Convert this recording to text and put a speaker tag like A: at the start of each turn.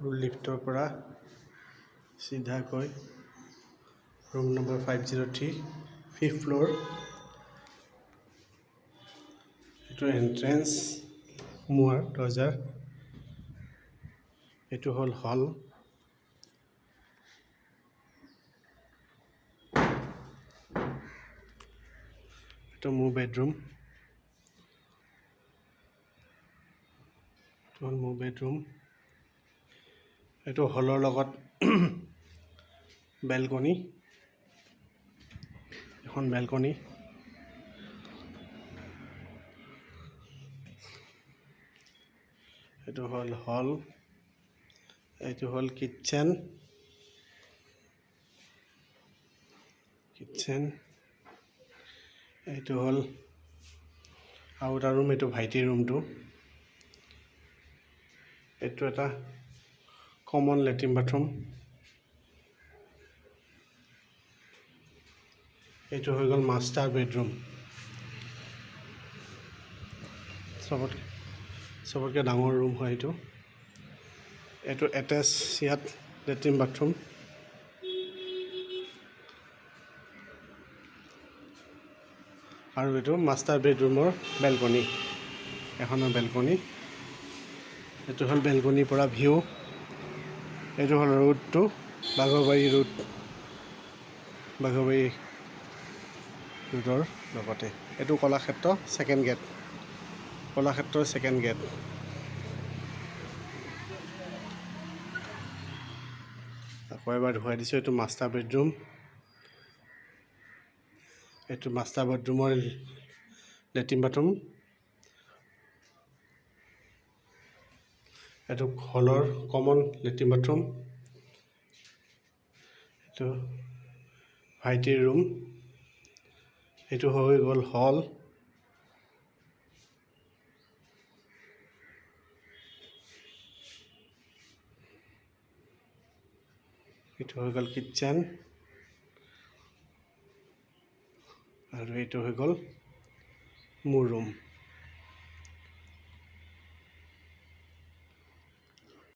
A: লিফ্টৰ পৰা চিধাকৈ room number 503 5th floor. এইটো entrance সোমোৱাৰ দৰ্জা। এইটো হ'ল হল। এইটো মোৰ বেডৰুম। এইটো হ'ল মোৰ বেডৰুম। এইটো হলৰ লগত বেলকনি, এখন বেলকনি। এইটো হ'ল হল। এইটো হ'ল কিটচেন। এইটো হ'ল আৰু এটা ৰুম, এইটো ভাইটিৰ ৰুমটো। এইটো এটা কমন লেট্ৰিন বাথৰুম। এইটো হৈ গ'ল মাষ্টাৰ বেডৰুম। চবতকৈ ডাঙৰ ৰুম হয় এইটো। এইটো এটেচ ইয়াত লেট্ৰিন বাথৰুম। আৰু এইটো মাষ্টাৰ বেডৰুমৰ বেলকনি, এখনৰ বেলকনি। এইটো হ'ল বেলকনিৰ পৰা ভিউ। এইটো হ'ল ৰোডটো, বাঘৰবাৰী ৰোড, বাঘৰবাৰী ৰোডৰ লগতে। এইটো কলাক্ষেত্ৰ ছেকেণ্ড গেট, কলাক্ষেত্ৰৰ ছেকেণ্ড গেট। আকৌ এবাৰ ধুৱাই দিছোঁ। এইটো মাষ্টাৰ বেডৰুম। এইটো মাষ্টাৰ বেডৰুমৰ লেট্ৰিন বাথৰুম। এইটো হলৰ কমন লেট্ৰিন বাথৰুম। এইটো ভাইটিৰ ৰুম। এইটো হৈ গ'ল হল। এইটো হৈ গ'ল কিটচেন। আৰু এইটো হৈ গ'ল মোৰ ৰুম।